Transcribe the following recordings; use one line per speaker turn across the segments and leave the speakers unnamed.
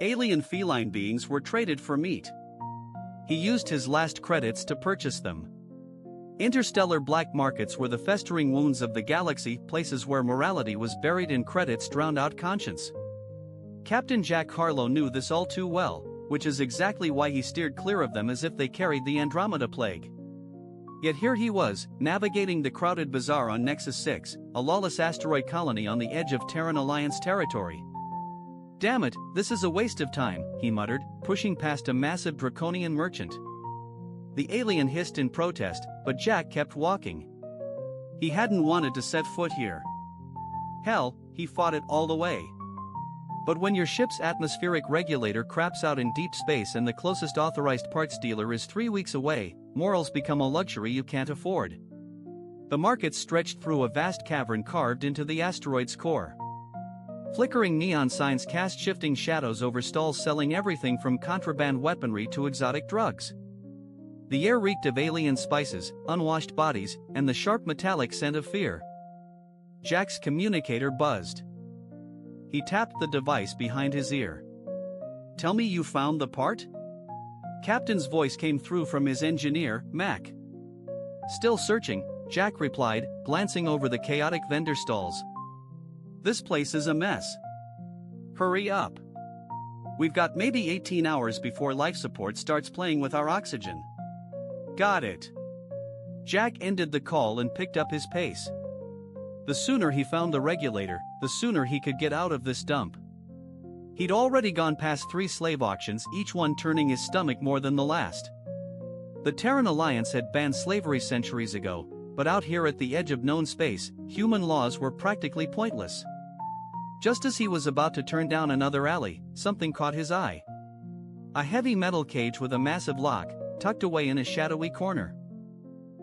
Alien feline beings were traded for meat. He used his last credits to purchase them. Interstellar black markets were the festering wounds of the galaxy, places where morality was buried in credits drowned out conscience. Captain Jack Harlow knew this all too well, which is exactly why he steered clear of them as if they carried the Andromeda plague. Yet here he was, navigating the crowded bazaar on Nexus 6, a lawless asteroid colony on the edge of Terran Alliance territory. "Damn it, this is a waste of time," he muttered, pushing past a massive draconian merchant. The alien hissed in protest, but Jack kept walking. He hadn't wanted to set foot here. Hell, he fought it all the way. But when your ship's atmospheric regulator craps out in deep space and the closest authorized parts dealer is 3 weeks away, morals become a luxury you can't afford. The market stretched through a vast cavern carved into the asteroid's core. Flickering neon signs cast shifting shadows over stalls selling everything from contraband weaponry to exotic drugs. The air reeked of alien spices, unwashed bodies, and the sharp metallic scent of fear. Jack's communicator buzzed. He tapped the device behind his ear. "Tell me you found the part?" Captain's voice came through from his engineer, Mac. "Still searching," Jack replied, glancing over the chaotic vendor stalls. "This place is a mess. Hurry up. We've got maybe 18 hours before life support starts playing with our oxygen." "Got it." Jack ended the call and picked up his pace. The sooner he found the regulator, the sooner he could get out of this dump. He'd already gone past 3 slave auctions, each one turning his stomach more than the last. The Terran Alliance had banned slavery centuries ago, but out here at the edge of known space, human laws were practically pointless. Just as he was about to turn down another alley, something caught his eye. A heavy metal cage with a massive lock, tucked away in a shadowy corner.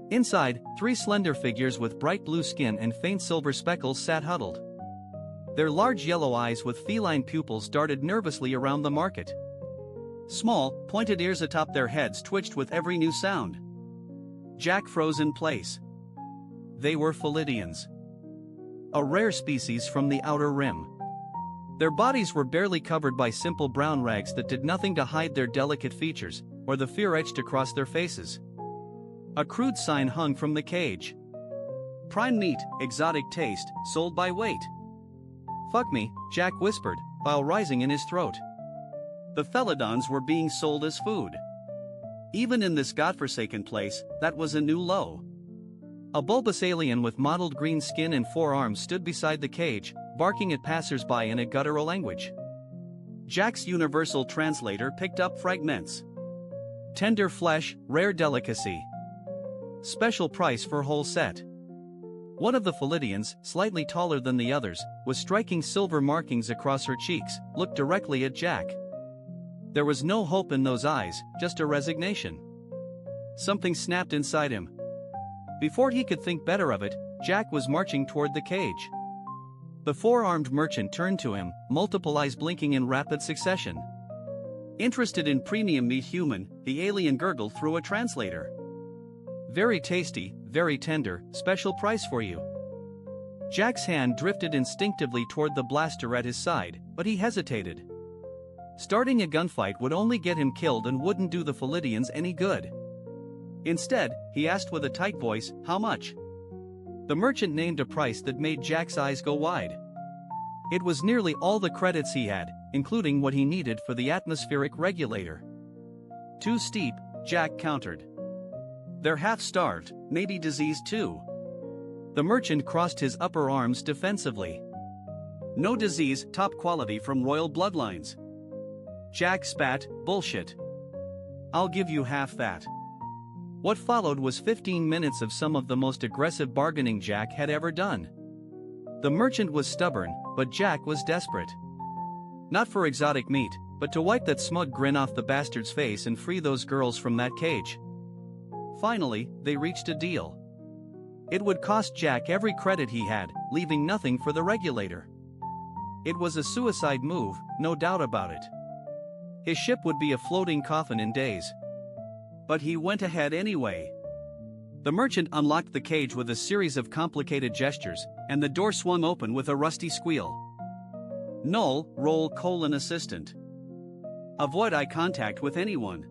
Inside, 3 slender figures with bright blue skin and faint silver speckles sat huddled. Their large yellow eyes with feline pupils darted nervously around the market. Small, pointed ears atop their heads twitched with every new sound. Jack froze in place. They were Philidians. A rare species from the outer rim. Their bodies were barely covered by simple brown rags that did nothing to hide their delicate features, or the fear etched across their faces. A crude sign hung from the cage. "Prime meat, exotic taste, sold by weight." "Fuck me," Jack whispered, bile rising in his throat. The Felidons were being sold as food. Even in this godforsaken place, that was a new low. A bulbous alien with mottled green skin and 4 arms stood beside the cage, barking at passers-by in a guttural language. Jack's universal translator picked up fragments. "Tender flesh, rare delicacy. Special price for whole set." One of the Philidians, slightly taller than the others, was striking silver markings across her cheeks, looked directly at Jack. There was no hope in those eyes, just a resignation. Something snapped inside him. Before he could think better of it, Jack was marching toward the cage. The 4-armed merchant turned to him, multiple eyes blinking in rapid succession. Interested in premium meat human, the alien gurgled through a translator. "Very tasty, very tender, special price for you." Jack's hand drifted instinctively toward the blaster at his side, but he hesitated. Starting a gunfight would only get him killed and wouldn't do the Philidians any good. Instead, he asked with a tight voice, "How much?" The merchant named a price that made Jack's eyes go wide. It was nearly all the credits he had, including what he needed for the atmospheric regulator. "Too steep," Jack countered. "They're half-starved, maybe diseased too." The merchant crossed his upper arms defensively. "No disease, top quality from royal bloodlines." Jack spat, "Bullshit. I'll give you half that." What followed was 15 minutes of some of the most aggressive bargaining Jack had ever done. The merchant was stubborn, but Jack was desperate. Not for exotic meat, but to wipe that smug grin off the bastard's face and free those girls from that cage. Finally, they reached a deal. It would cost Jack every credit he had, leaving nothing for the regulator. It was a suicide move, no doubt about it. His ship would be a floating coffin in days. But he went ahead anyway. The merchant unlocked the cage with a series of complicated gestures, and the door swung open with a rusty squeal. "Null, roll: assistant." Avoid eye contact with anyone.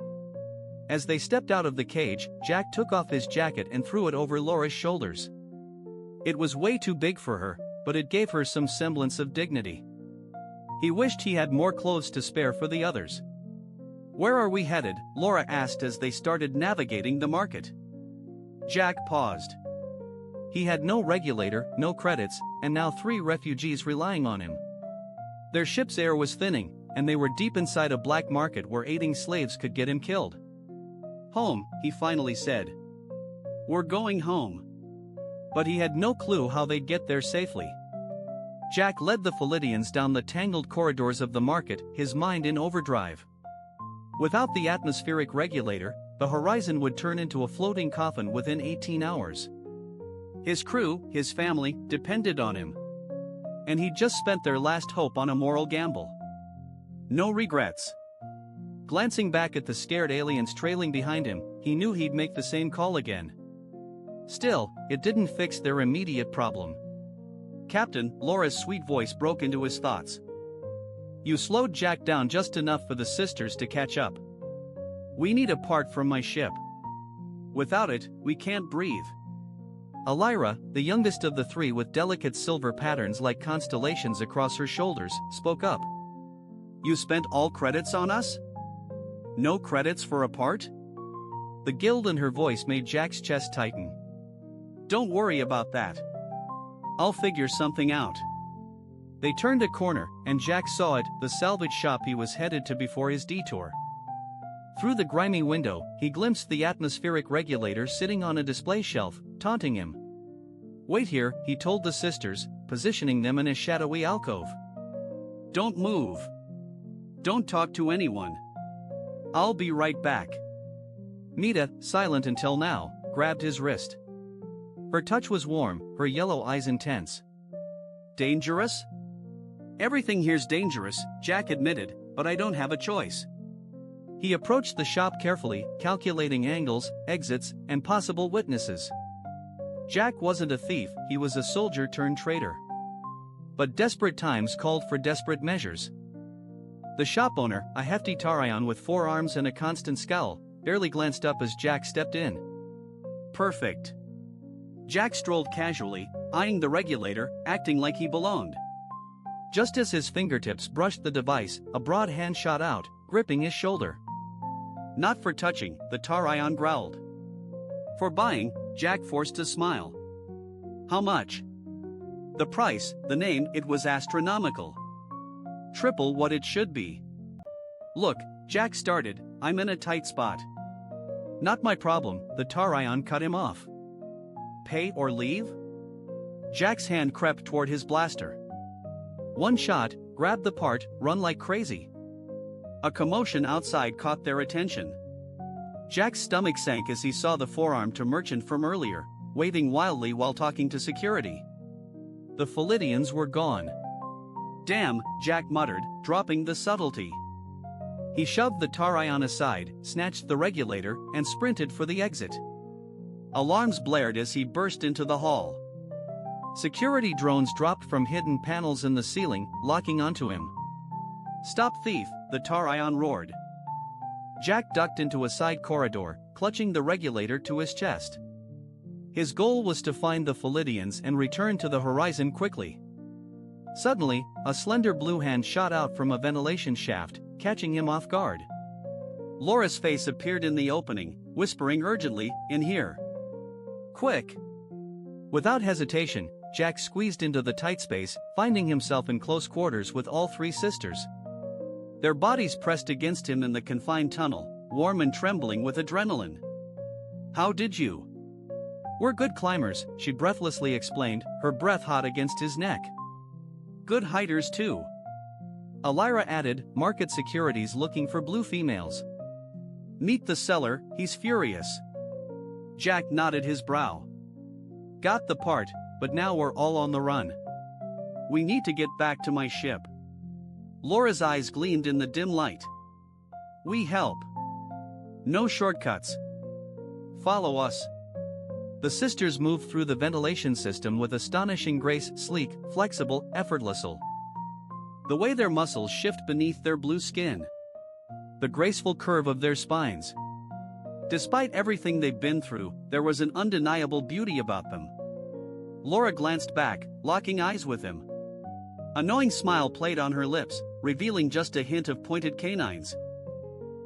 As they stepped out of the cage, Jack took off his jacket and threw it over Laura's shoulders. It was way too big for her, but it gave her some semblance of dignity. He wished he had more clothes to spare for the others. "Where are we headed?" Laura asked as they started navigating the market. Jack paused. He had no regulator, no credits, and now 3 refugees relying on him. Their ship's air was thinning, and they were deep inside a black market where aiding slaves could get him killed. "Home," he finally said. "We're going home." But he had no clue how they'd get there safely. Jack led the Philidians down the tangled corridors of the market, his mind in overdrive. Without the atmospheric regulator, the horizon would turn into a floating coffin within 18 hours. His crew, his family, depended on him. And he'd just spent their last hope on a moral gamble. No regrets. Glancing back at the scared aliens trailing behind him, he knew he'd make the same call again. Still, it didn't fix their immediate problem. "Captain," Laura's sweet voice broke into his thoughts. "You slowed Jack down just enough for the sisters to catch up. We need a part from my ship. Without it, we can't breathe." Elira, the youngest of the 3 with delicate silver patterns like constellations across her shoulders, spoke up. "You spent all credits on us? No credits for a part?" The guild in her voice made Jack's chest tighten. "Don't worry about that. I'll figure something out." They turned a corner, and Jack saw it, the salvage shop he was headed to before his detour. Through the grimy window, he glimpsed the atmospheric regulator sitting on a display shelf, taunting him. "Wait here," he told the sisters, positioning them in a shadowy alcove. "Don't move. Don't talk to anyone. I'll be right back." Mita, silent until now, grabbed his wrist. Her touch was warm, her yellow eyes intense. "Dangerous?" "Everything here's dangerous," Jack admitted, "but I don't have a choice." He approached the shop carefully, calculating angles, exits, and possible witnesses. Jack wasn't a thief, he was a soldier turned traitor. But desperate times called for desperate measures. The shop owner, a hefty Tarion with 4 arms and a constant scowl, barely glanced up as Jack stepped in. "Perfect." Jack strolled casually, eyeing the regulator, acting like he belonged. Just as his fingertips brushed the device, a broad hand shot out, gripping his shoulder. "Not for touching," the Tarion growled. "For buying," Jack forced a smile. "How much?" The price, the name, it was astronomical. Triple what it should be. "Look," Jack started, "I'm in a tight spot." "Not my problem," the Tarion cut him off. "Pay or leave?" Jack's hand crept toward his blaster. "One shot, grab the part, run like crazy." A commotion outside caught their attention. Jack's stomach sank as he saw the four-armed merchant from earlier, waving wildly while talking to security. The Philidians were gone. "Damn," Jack muttered, dropping the subtlety. He shoved the Tarion aside, snatched the regulator, and sprinted for the exit. Alarms blared as he burst into the hall. Security drones dropped from hidden panels in the ceiling, locking onto him. "Stop thief," the Tarion roared. Jack ducked into a side corridor, clutching the regulator to his chest. His goal was to find the Philidians and return to the horizon quickly. Suddenly, a slender blue hand shot out from a ventilation shaft, catching him off guard. Laura's face appeared in the opening, whispering urgently, "In here. Quick!" Without hesitation, Jack squeezed into the tight space, finding himself in close quarters with all 3 sisters. Their bodies pressed against him in the confined tunnel, warm and trembling with adrenaline. "How did you?" "We're good climbers," she breathlessly explained, her breath hot against his neck. "Good hiders too." Elira added, "Market security's looking for blue females. Meet the seller, he's furious." Jack knotted his brow. "Got the part, but now we're all on the run. We need to get back to my ship." Laura's eyes gleamed in the dim light. "We help. No shortcuts. Follow us." The sisters moved through the ventilation system with astonishing grace, sleek, flexible, effortless. The way their muscles shift beneath their blue skin. the graceful curve of their spines. Despite everything they've been through, there was an undeniable beauty about them. Laura glanced back, locking eyes with him. A knowing smile played on her lips, revealing just a hint of pointed canines.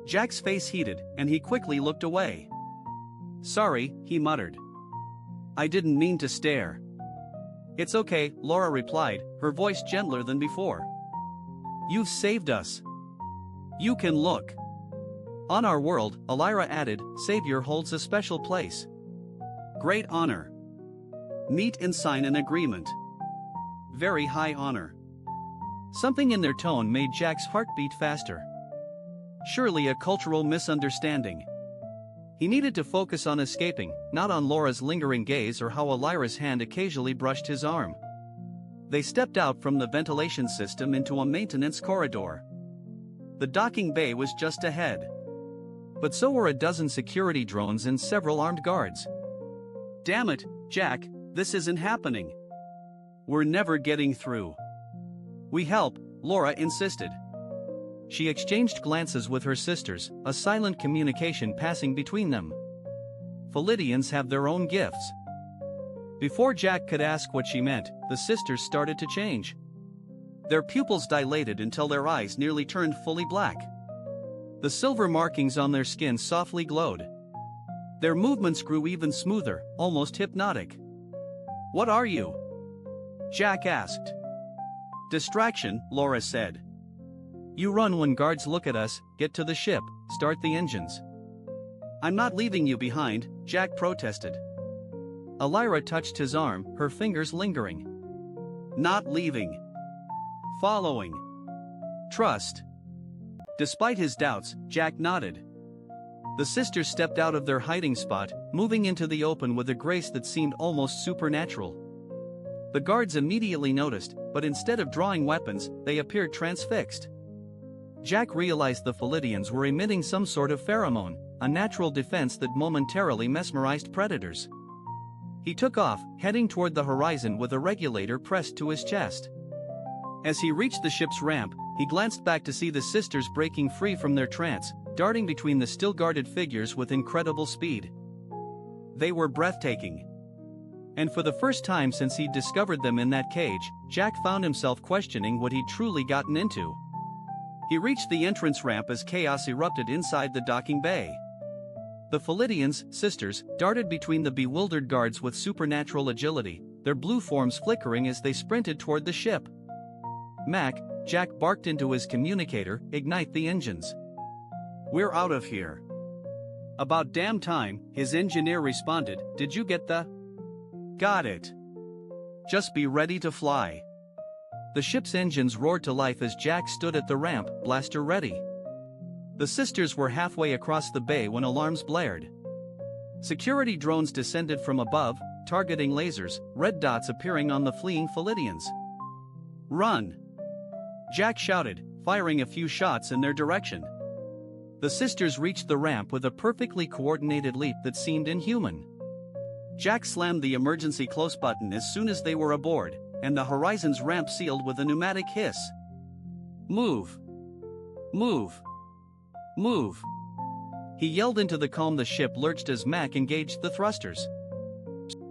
Jack's face heated, and he quickly looked away. "Sorry," he muttered. "I didn't mean to stare." "It's okay," Laura replied, her voice gentler than before. "You've saved us. You can look." "On our world," Elira added, "Savior holds a special place. Great honor. Meet and sign an agreement. Very high honor." Something in their tone made Jack's heart beat faster. Surely a cultural misunderstanding. He needed to focus on escaping, not on Laura's lingering gaze or how Elira's hand occasionally brushed his arm. They stepped out from the ventilation system into a maintenance corridor. The docking bay was just ahead. But so were a dozen security drones and several armed guards. "Damn it, Jack, this isn't happening. We're never getting through." "We help," Laura insisted. She exchanged glances with her sisters, a silent communication passing between them. Felidians have their own gifts. Before Jack could ask what she meant, the sisters started to change. Their pupils dilated until their eyes nearly turned fully black. The silver markings on their skin softly glowed. Their movements grew even smoother, almost hypnotic. "What are you?" Jack asked. "Distraction," Laura said. "You run when guards look at us, get to the ship, start the engines." "I'm not leaving you behind," Jack protested. Elira touched his arm, her fingers lingering. "Not leaving. Following. Trust." Despite his doubts, Jack nodded. The sisters stepped out of their hiding spot, moving into the open with a grace that seemed almost supernatural. The guards immediately noticed, but instead of drawing weapons, they appeared transfixed. Jack realized the Felidians were emitting some sort of pheromone, a natural defense that momentarily mesmerized predators. He took off, heading toward the horizon with a regulator pressed to his chest. As he reached the ship's ramp, he glanced back to see the sisters breaking free from their trance, darting between the still-guarded figures with incredible speed. They were breathtaking. And for the first time since he'd discovered them in that cage, Jack found himself questioning what he'd truly gotten into. He reached the entrance ramp as chaos erupted inside the docking bay. The Felidians, sisters, darted between the bewildered guards with supernatural agility, their blue forms flickering as they sprinted toward the ship. "Mac," Jack barked into his communicator, "ignite the engines. We're out of here." "About damn time," his engineer responded. "Did you get the—" "Got it. Just be ready to fly." The ship's engines roared to life as Jack stood at the ramp, blaster ready. The sisters were halfway across the bay when alarms blared. Security drones descended from above, targeting lasers, red dots appearing on the fleeing Felidians. "Run!" Jack shouted, firing a few shots in their direction. The sisters reached the ramp with a perfectly coordinated leap that seemed inhuman. Jack slammed the emergency close button as soon as they were aboard, and the horizon's ramp sealed with a pneumatic hiss. "Move! Move! Move!" He yelled into the calm. The ship lurched as Mac engaged the thrusters.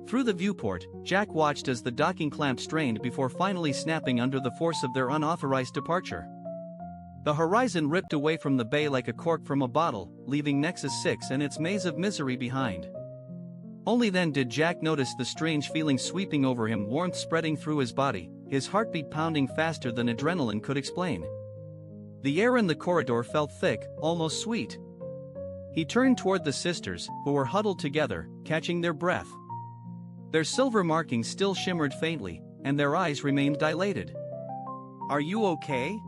Through the viewport, Jack watched as the docking clamp strained before finally snapping under the force of their unauthorized departure. The horizon ripped away from the bay like a cork from a bottle, leaving Nexus 6 and its maze of misery behind. Only then did Jack notice the strange feeling sweeping over him, warmth spreading through his body, his heartbeat pounding faster than adrenaline could explain. The air in the corridor felt thick, almost sweet. He turned toward the sisters, who were huddled together, catching their breath. Their silver markings still shimmered faintly, and their eyes remained dilated. "Are you okay?"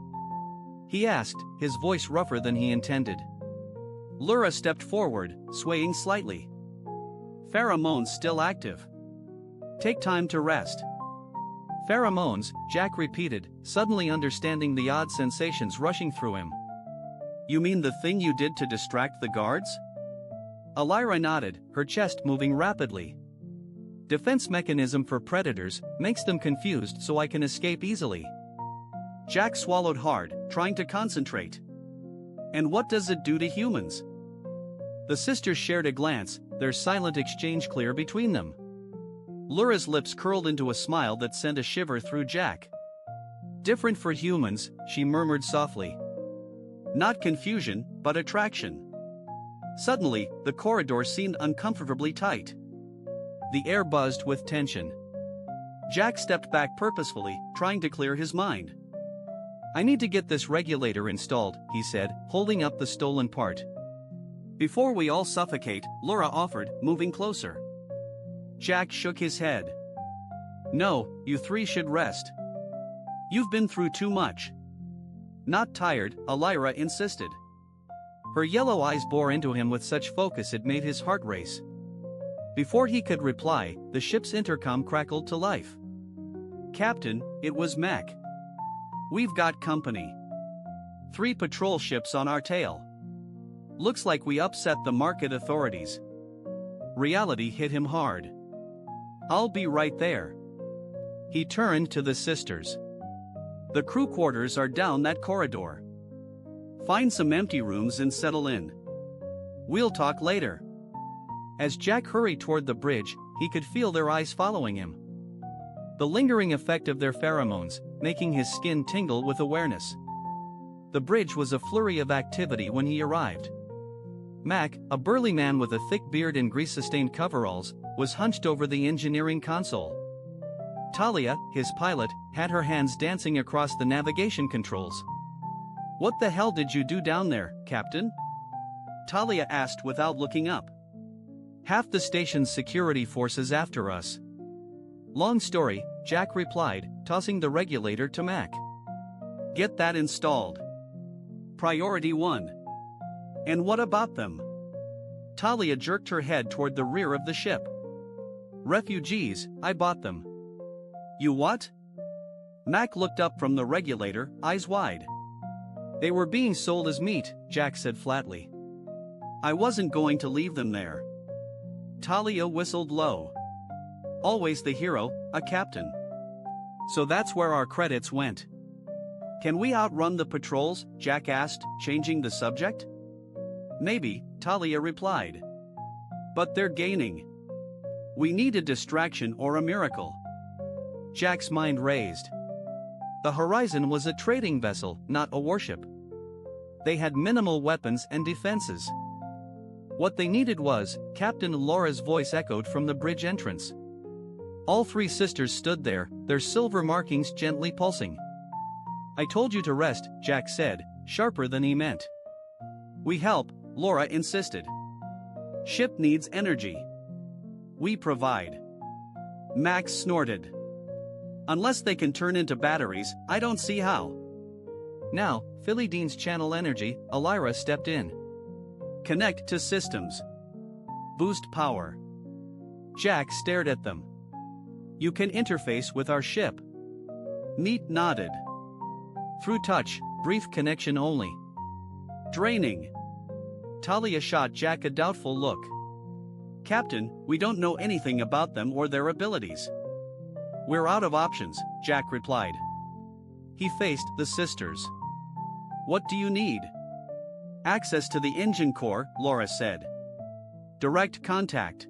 he asked, his voice rougher than he intended. Laura stepped forward, swaying slightly. "Pheromones still active. Take time to rest." "Pheromones," Jack repeated, suddenly understanding the odd sensations rushing through him. "You mean the thing you did to distract the guards?" Elira nodded, her chest moving rapidly. "Defense mechanism for predators, makes them confused so I can escape easily." Jack swallowed hard, trying to concentrate. And what does it do to humans? The sisters shared a glance, their silent exchange clear between them. Laura's lips curled into a smile that sent a shiver through Jack. Different for humans, she murmured softly. Not confusion, but attraction. Suddenly, the corridor seemed uncomfortably tight. The air buzzed with tension. Jack stepped back purposefully, trying to clear his mind. I need to get this regulator installed, he said, holding up the stolen part. Before we all suffocate, Laura offered, moving closer. Jack shook his head. No, you three should rest. You've been through too much. Not tired, Elira insisted. Her yellow eyes bore into him with such focus it made his heart race. Before he could reply, the ship's intercom crackled to life. Captain, it was Mac. We've got company. 3 patrol ships on our tail. Looks like we upset the market authorities. Reality hit him hard. I'll be right there. He turned to the sisters. The crew quarters are down that corridor. Find some empty rooms and settle in. We'll talk later. As Jack hurried toward the bridge, he could feel their eyes following him. The lingering effect of their pheromones, making his skin tingle with awareness. The bridge was a flurry of activity when he arrived. Mac, a burly man with a thick beard and grease-stained coveralls, was hunched over the engineering console. Talia, his pilot, had her hands dancing across the navigation controls. What the hell did you do down there, Captain? Talia asked without looking up. Half the station's security forces after us. Long story, Jack replied, tossing the regulator to Mac. Get that installed. Priority 1. And what about them? Talia jerked her head toward the rear of the ship. Refugees, I bought them. You what? Mac looked up from the regulator, eyes wide. They were being sold as meat, Jack said flatly. I wasn't going to leave them there. Talia whistled low. Always the hero, a captain. So that's where our credits went. Can we outrun the patrols? Jack asked, changing the subject. Maybe, Talia replied. But they're gaining. We need a distraction or a miracle. Jack's mind raised. The Horizon was a trading vessel, not a warship. They had minimal weapons and defenses. What they needed was, Captain Laura's voice echoed from the bridge entrance. All 3 sisters stood there, their silver markings gently pulsing. I told you to rest, Jack said, sharper than he meant. We help, Laura insisted. Ship needs energy. We provide. Max snorted. Unless they can turn into batteries, I don't see how. Now, Philidine's channel energy, Elira stepped in. Connect to systems. Boost power. Jack stared at them. You can interface with our ship. Neat nodded. Through touch, brief connection only. Draining. Talia shot Jack a doubtful look. Captain, we don't know anything about them or their abilities. We're out of options, Jack replied. He faced the sisters. What do you need? Access to the engine core, Laura said. Direct contact.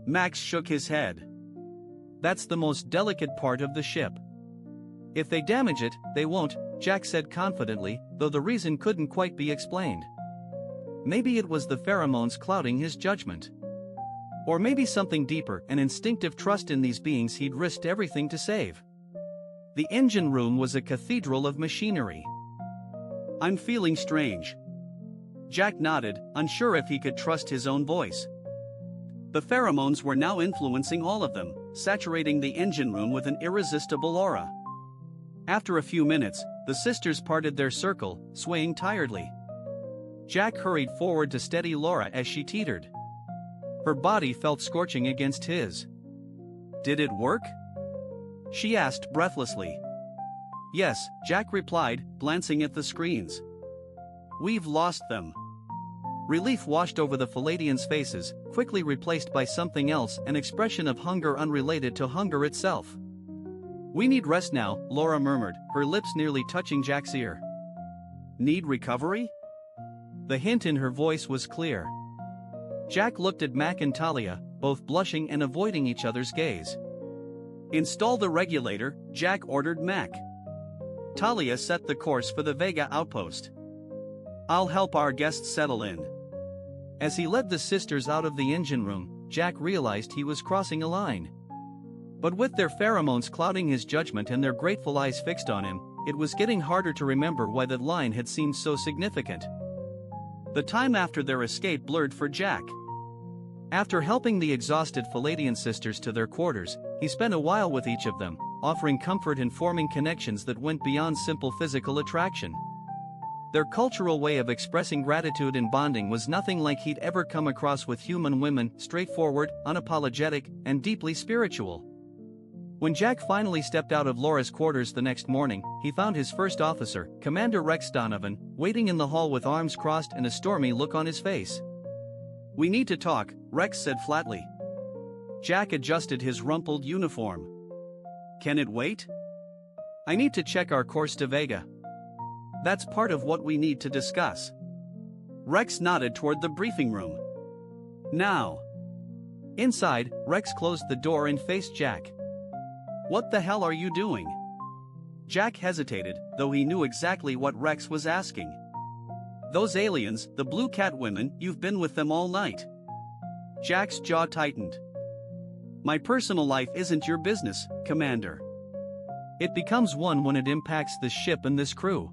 Max shook his head. That's the most delicate part of the ship. If they damage it, they won't, Jack said confidently, though the reason couldn't quite be explained. Maybe it was the pheromones clouding his judgment. Or maybe something deeper, an instinctive trust in these beings he'd risked everything to save. The engine room was a cathedral of machinery. I'm feeling strange. Jack nodded, unsure if he could trust his own voice. The pheromones were now influencing all of them, saturating the engine room with an irresistible aura. After a few minutes, the sisters parted their circle, swaying tiredly. Jack hurried forward to steady Laura as she teetered. Her body felt scorching against his. Did it work? She asked breathlessly. Yes, Jack replied, glancing at the screens. We've lost them. Relief washed over the Palladians' faces, quickly replaced by something else, an expression of hunger unrelated to hunger itself. We need rest now, Laura murmured, her lips nearly touching Jack's ear. Need recovery? The hint in her voice was clear. Jack looked at Mac and Talia, both blushing and avoiding each other's gaze. "Install the regulator," Jack ordered Mac. Talia set the course for the Vega outpost. "I'll help our guests settle in." As he led the sisters out of the engine room, Jack realized he was crossing a line. But with their pheromones clouding his judgment and their grateful eyes fixed on him, it was getting harder to remember why that line had seemed so significant. The time after their escape blurred for Jack. After helping the exhausted Palladian sisters to their quarters, he spent a while with each of them, offering comfort and forming connections that went beyond simple physical attraction. Their cultural way of expressing gratitude and bonding was nothing like he'd ever come across with human women, straightforward, unapologetic, and deeply spiritual. When Jack finally stepped out of Laura's quarters the next morning, he found his first officer, Commander Rex Donovan, waiting in the hall with arms crossed and a stormy look on his face. "We need to talk," Rex said flatly. Jack adjusted his rumpled uniform. "Can it wait? I need to check our course to Vega. That's part of what we need to discuss." Rex nodded toward the briefing room. "Now." Inside, Rex closed the door and faced Jack. "What the hell are you doing?" Jack hesitated, though he knew exactly what Rex was asking. "Those aliens, the Blue Cat women, you've been with them all night." Jack's jaw tightened. "My personal life isn't your business, Commander. It becomes one when it impacts this ship and this crew."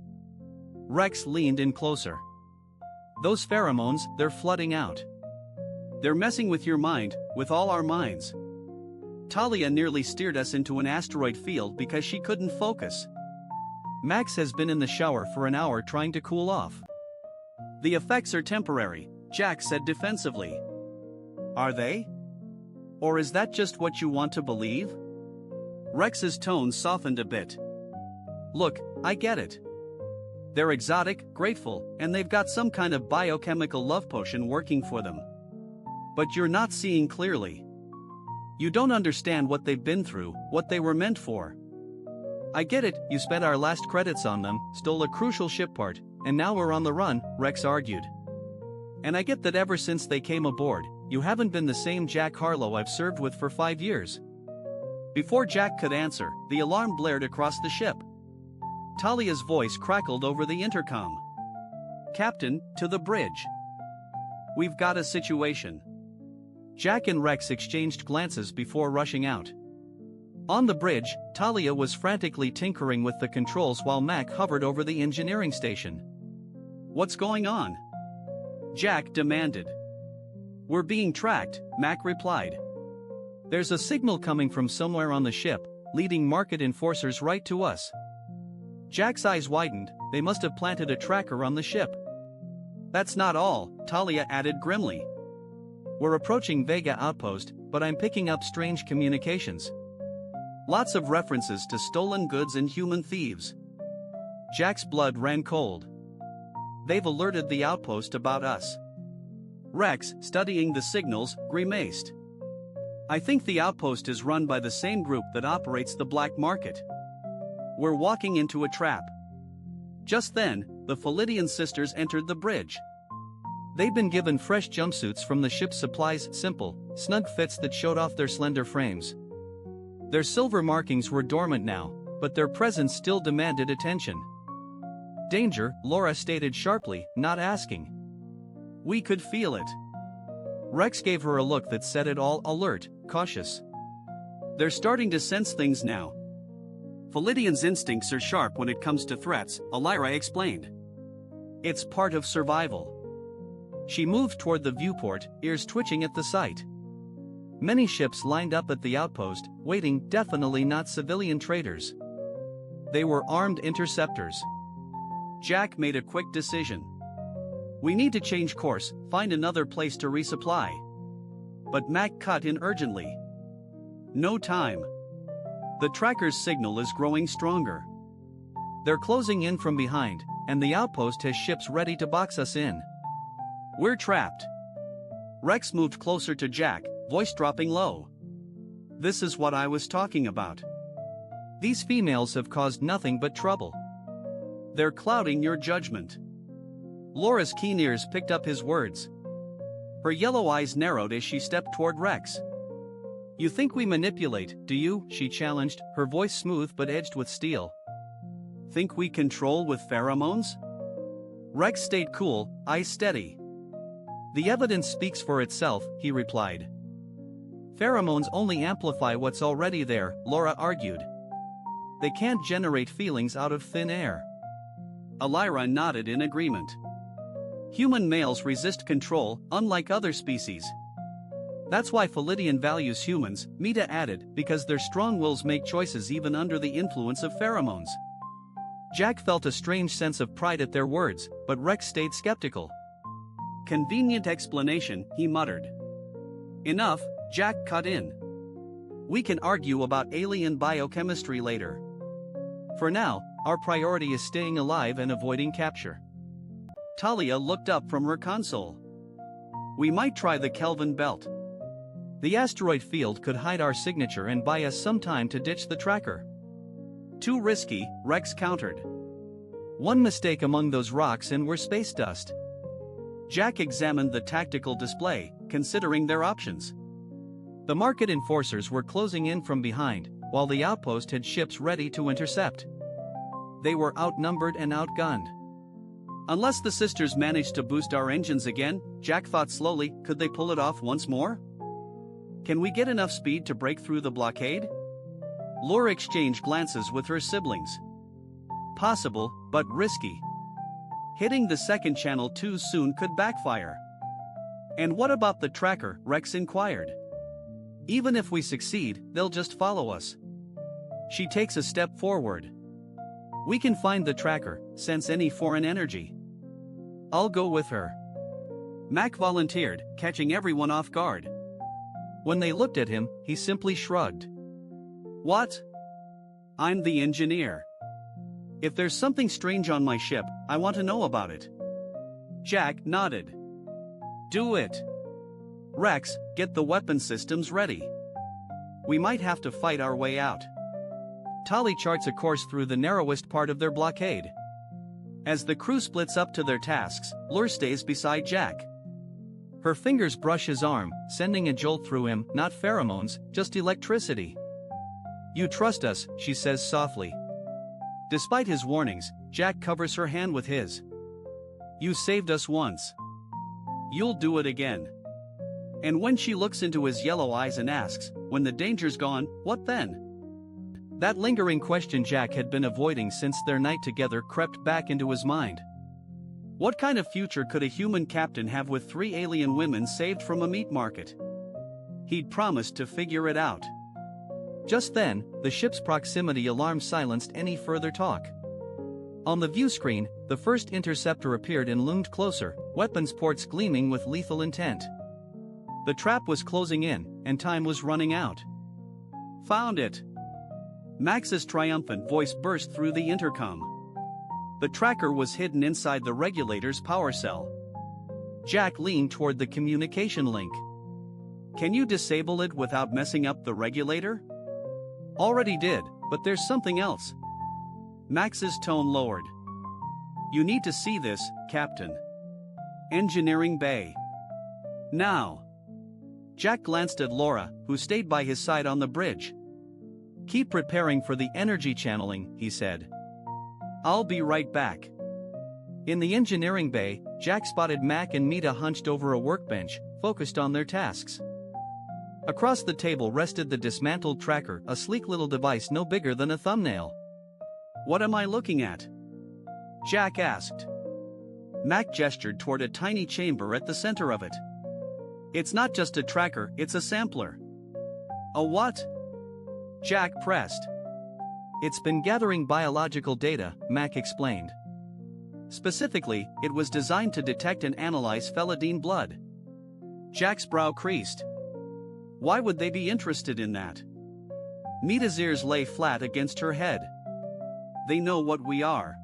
Rex leaned in closer. "Those pheromones, they're flooding out. They're messing with your mind, with all our minds. Talia nearly steered us into an asteroid field because she couldn't focus. Max has been in the shower for an hour trying to cool off." "The effects are temporary," Jack said defensively. "Are they? Or is that just what you want to believe?" Rex's tone softened a bit. "Look, I get it. They're exotic, grateful, and they've got some kind of biochemical love potion working for them. But you're not seeing clearly. You don't understand what they've been through, what they were meant for. I get it, you spent our last credits on them, stole a crucial ship part, and now we're on the run," Rex argued. "And I get that ever since they came aboard, you haven't been the same Jack Harlow I've served with for 5 years." Before Jack could answer, the alarm blared across the ship. Talia's voice crackled over the intercom. "Captain, to the bridge. We've got a situation." Jack and Rex exchanged glances before rushing out. On the bridge, Talia was frantically tinkering with the controls while Mac hovered over the engineering station. "What's going on?" Jack demanded. "We're being tracked," Mac replied. "There's a signal coming from somewhere on the ship, leading market enforcers right to us." Jack's eyes widened. They must have planted a tracker on the ship. "That's not all," Talia added grimly. "We're approaching Vega Outpost, but I'm picking up strange communications. Lots of references to stolen goods and human thieves." Jack's blood ran cold. "They've alerted the outpost about us." Rex, studying the signals, grimaced. "I think the outpost is run by the same group that operates the black market. We're walking into a trap." Just then, the Palladian sisters entered the bridge. They'd been given fresh jumpsuits from the ship's supplies, simple, snug fits that showed off their slender frames. Their silver markings were dormant now, but their presence still demanded attention. "Danger," Laura stated sharply, not asking. "We could feel it." Rex gave her a look that said it all, alert, cautious. "They're starting to sense things now. Palladian's instincts are sharp when it comes to threats," Alira explained. "It's part of survival." She moved toward the viewport, ears twitching at the sight. Many ships lined up at the outpost, waiting, definitely not civilian traders. They were armed interceptors. Jack made a quick decision. "We need to change course, find another place to resupply." But Mac cut in urgently. "No time. The tracker's signal is growing stronger. They're closing in from behind, and the outpost has ships ready to box us in. We're trapped." Rex moved closer to Jack, voice dropping low. "This is what I was talking about. These females have caused nothing but trouble. They're clouding your judgment. Laura's keen ears picked up his words. Her yellow eyes narrowed as she stepped toward Rex. You think we manipulate, do you? She challenged, her voice smooth but edged with steel. Think we control with pheromones? Rex stayed cool, eyes steady. The evidence speaks for itself, he replied. Pheromones only amplify what's already there, Laura argued. They can't generate feelings out of thin air. Elira nodded in agreement. Human males resist control, unlike other species. That's why Felidian values humans, Mita added, because their strong wills make choices even under the influence of pheromones. Jack felt a strange sense of pride at their words, but Rex stayed skeptical. Convenient explanation, he muttered. Enough, Jack cut in. We can argue about alien biochemistry later. For now, our priority is staying alive and avoiding capture. Talia looked up from her console. We might try the Kelvin belt. The asteroid field could hide our signature and buy us some time to ditch the tracker. Too risky, Rex countered. One mistake among those rocks and we're space dust. Jack examined the tactical display, considering their options. The market enforcers were closing in from behind, while the outpost had ships ready to intercept. They were outnumbered and outgunned. Unless the sisters managed to boost our engines again, Jack thought slowly, could they pull it off once more? Can we get enough speed to break through the blockade? Laura exchanged glances with her siblings. Possible, but risky. Hitting the second channel too soon could backfire. And what about the tracker? Rex inquired. Even if we succeed, they'll just follow us. She takes a step forward. We can find the tracker, sense any foreign energy. I'll go with her. Mac volunteered, catching everyone off guard. When they looked at him, he simply shrugged. What? I'm the engineer. If there's something strange on my ship, I want to know about it. Jack nodded. Do it. Rex, get the weapon systems ready. We might have to fight our way out. Tali charts a course through the narrowest part of their blockade. As the crew splits up to their tasks, Lure stays beside Jack. Her fingers brush his arm, sending a jolt through him, not pheromones, just electricity. You trust us, she says softly. Despite his warnings, Jack covers her hand with his. You saved us once. You'll do it again. And when she looks into his yellow eyes and asks, when the danger's gone, what then? That lingering question Jack had been avoiding since their night together crept back into his mind. What kind of future could a human captain have with 3 alien women saved from a meat market? He'd promised to figure it out. Just then, the ship's proximity alarm silenced any further talk. On the view screen, the first interceptor appeared and loomed closer, weapons ports gleaming with lethal intent. The trap was closing in, and time was running out. Found it! Max's triumphant voice burst through the intercom. The tracker was hidden inside the regulator's power cell. Jack leaned toward the communication link. Can you disable it without messing up the regulator? Already did, but there's something else. Max's tone lowered. You need to see this, Captain. Engineering Bay. Now. Jack glanced at Laura, who stayed by his side on the bridge. Keep preparing for the energy channeling, he said. I'll be right back. In the engineering bay, Jack spotted Mac and Mita hunched over a workbench, focused on their tasks. Across the table rested the dismantled tracker, a sleek little device no bigger than a thumbnail. What am I looking at? Jack asked. Mac gestured toward a tiny chamber at the center of it. It's not just a tracker, it's a sampler. A what? Jack pressed. It's been gathering biological data, Mac explained. Specifically, it was designed to detect and analyze feline blood. Jack's brow creased. Why would they be interested in that? Mita's ears lay flat against her head. They know what we are.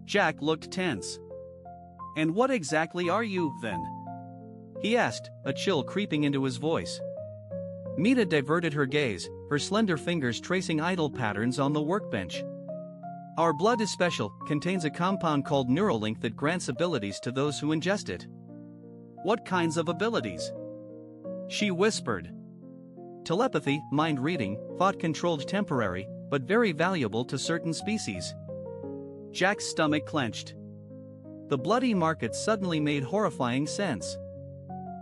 Jack looked tense. And what exactly are you, then? He asked, a chill creeping into his voice. Mita diverted her gaze, her slender fingers tracing idle patterns on the workbench. Our blood is special, contains a compound called Neuralink that grants abilities to those who ingest it. What kinds of abilities? She whispered. Telepathy, mind reading, thought controlled, temporary, but very valuable to certain species. Jack's stomach clenched. The bloody market suddenly made horrifying sense.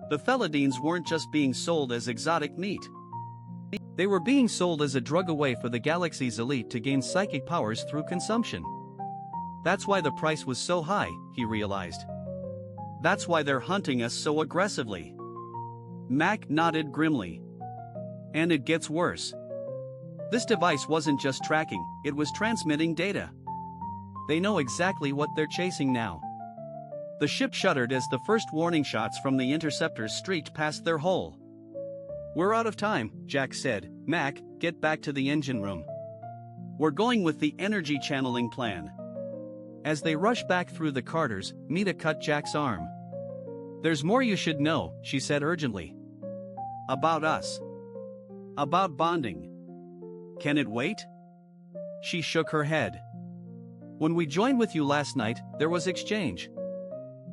The feline weren't just being sold as exotic meat. They were being sold as a drug away for the galaxy's elite to gain psychic powers through consumption. That's why the price was so high, he realized. That's why they're hunting us so aggressively. Mac nodded grimly. And it gets worse. This device wasn't just tracking, it was transmitting data. They know exactly what they're chasing now. The ship shuddered as the first warning shots from the interceptors streaked past their hull. We're out of time, Jack said. Mac, get back to the engine room. We're going with the energy channeling plan. As they rushed back through the Carters, Mita cut Jack's arm. There's more you should know, she said urgently. About us. About bonding. Can it wait? She shook her head. When we joined with you last night, there was exchange.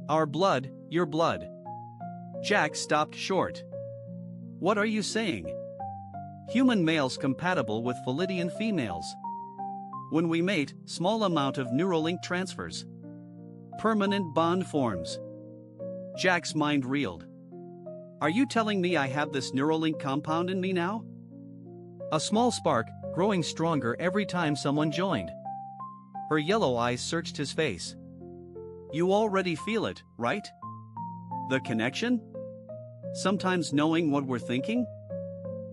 Our blood, your blood. Jack stopped short. What are you saying? Human males compatible with feline females. When we mate, small amount of Neuralink transfers. Permanent bond forms. Jack's mind reeled. Are you telling me I have this Neuralink compound in me now? A small spark, growing stronger every time someone joined. Her yellow eyes searched his face. You already feel it, right? The connection? Sometimes knowing what we're thinking?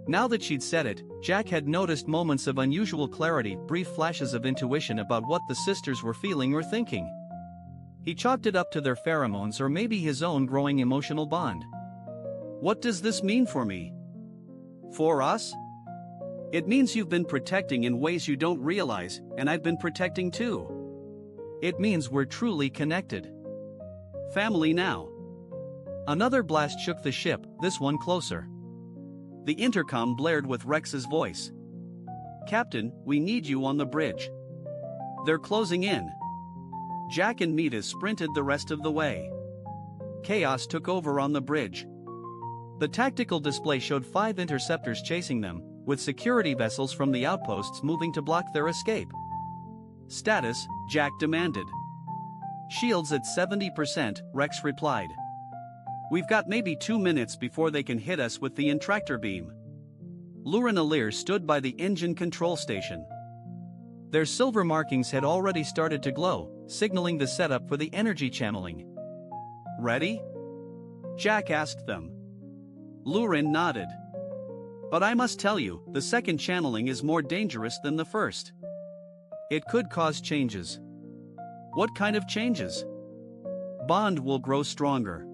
Now that she'd said it, Jack had noticed moments of unusual clarity, brief flashes of intuition about what the sisters were feeling or thinking. He chalked it up to their pheromones or maybe his own growing emotional bond. What does this mean for me? For us? It means you've been protecting in ways you don't realize, and I've been protecting too. It means we're truly connected. Family now. Another blast shook the ship, this one closer. The intercom blared with Rex's voice. Captain, we need you on the bridge. They're closing in. Jack and Mita sprinted the rest of the way. Chaos took over on the bridge. The tactical display showed 5 interceptors chasing them, with security vessels from the outposts moving to block their escape. Status, Jack demanded. Shields at 70%, Rex replied. We've got maybe 2 minutes before they can hit us with the intractor beam. Lurin Alir stood by the engine control station. Their silver markings had already started to glow, signaling the setup for the energy channeling. Ready? Jack asked them. Lurin nodded. But I must tell you, the second channeling is more dangerous than the first. It could cause changes. What kind of changes? Bond will grow stronger.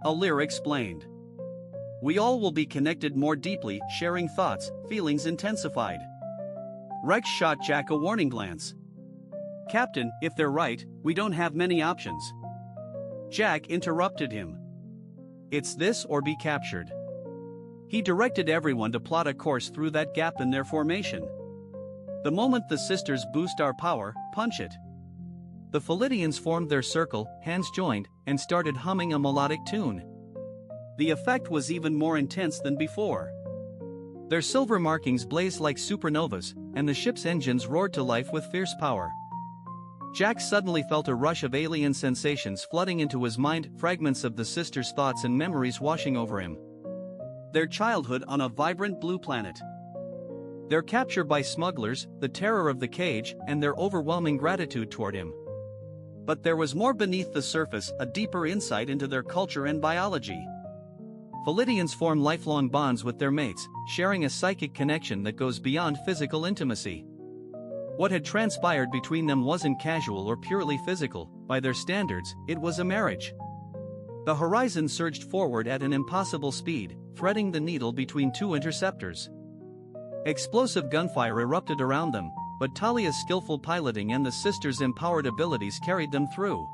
Alir explained. We all will be connected more deeply, sharing thoughts, feelings intensified. Rex shot Jack a warning glance. Captain, if they're right, we don't have many options. Jack interrupted him. It's this or be captured. He directed everyone to plot a course through that gap in their formation. The moment the sisters boost our power, punch it. The Philidians formed their circle, hands joined, and started humming a melodic tune. The effect was even more intense than before. Their silver markings blazed like supernovas, and the ship's engines roared to life with fierce power. Jack suddenly felt a rush of alien sensations flooding into his mind, fragments of the sisters' thoughts and memories washing over him. Their childhood on a vibrant blue planet. Their capture by smugglers, the terror of the cage, and their overwhelming gratitude toward him. But there was more beneath the surface, a deeper insight into their culture and biology. Philidians form lifelong bonds with their mates, sharing a psychic connection that goes beyond physical intimacy. What had transpired between them wasn't casual or purely physical. By their standards, it was a marriage. The horizon surged forward at an impossible speed, threading the needle between 2 interceptors. Explosive gunfire erupted around them, but Talia's skillful piloting and the sisters' empowered abilities carried them through.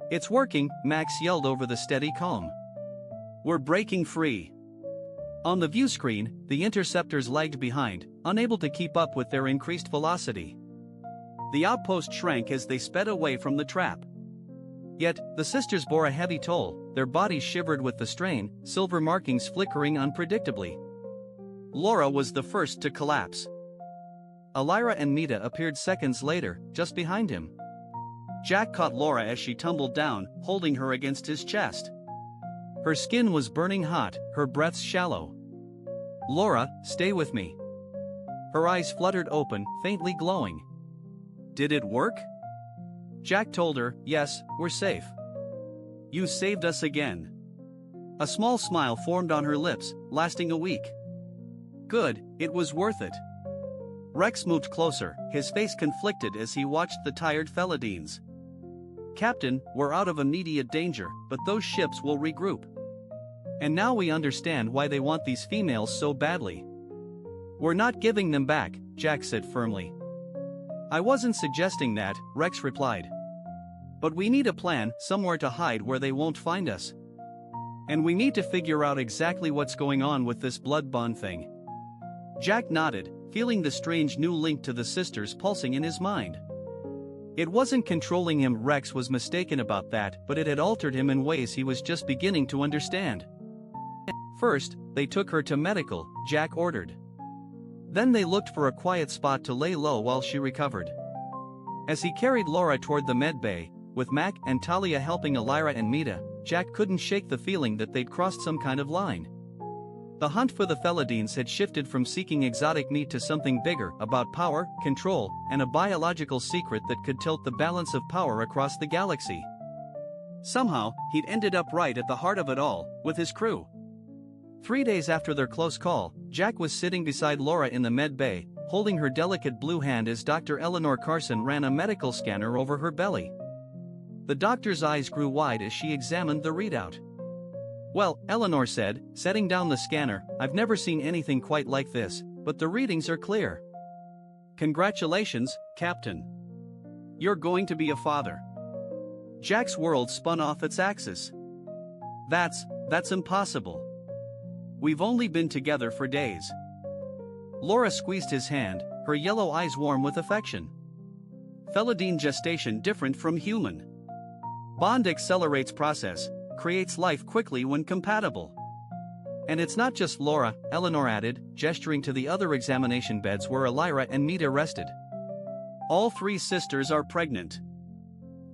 It's working, Max yelled over the steady calm. We're breaking free. On the view screen, the interceptors lagged behind, unable to keep up with their increased velocity. The outpost shrank as they sped away from the trap. Yet, the sisters bore a heavy toll, their bodies shivered with the strain, silver markings flickering unpredictably. Laura was the first to collapse. Elira and Mita appeared seconds later, just behind him. Jack caught Laura as she tumbled down, holding her against his chest. Her skin was burning hot, her breaths shallow. "Laura, stay with me." Her eyes fluttered open, faintly glowing. "Did it work?" Jack told her, "Yes, we're safe." "You saved us again." A small smile formed on her lips, lasting a week. "Good, it was worth it." Rex moved closer, his face conflicted as he watched the tired Feladines. "Captain, we're out of immediate danger, but those ships will regroup. And now we understand why they want these females so badly." "We're not giving them back," Jack said firmly. "I wasn't suggesting that," Rex replied. "But we need a plan, somewhere to hide where they won't find us. And we need to figure out exactly what's going on with this blood bond thing." Jack nodded, feeling the strange new link to the sisters pulsing in his mind. It wasn't controlling him, Rex was mistaken about that, but it had altered him in ways he was just beginning to understand. First, they took her to medical, Jack ordered. Then they looked for a quiet spot to lay low while she recovered. As he carried Laura toward the med bay, with Mac and Talia helping Elira and Mita, Jack couldn't shake the feeling that they'd crossed some kind of line. The hunt for the Feladines had shifted from seeking exotic meat to something bigger, about power, control, and a biological secret that could tilt the balance of power across the galaxy. Somehow, he'd ended up right at the heart of it all, with his crew. 3 days after their close call, Jack was sitting beside Laura in the med bay, holding her delicate blue hand as Dr. Eleanor Carson ran a medical scanner over her belly. The doctor's eyes grew wide as she examined the readout. "Well," Eleanor said, setting down the scanner, "I've never seen anything quite like this, but the readings are clear." "Congratulations, Captain. You're going to be a father." Jack's world spun off its axis. That's impossible. We've only been together for days." Laura squeezed his hand, her yellow eyes warm with affection. "Feladine gestation different from human. Bond accelerates process, creates life quickly when compatible. And it's not just Laura," Eleanor added, gesturing to the other examination beds where Elira and Mita rested. "All 3 sisters are pregnant."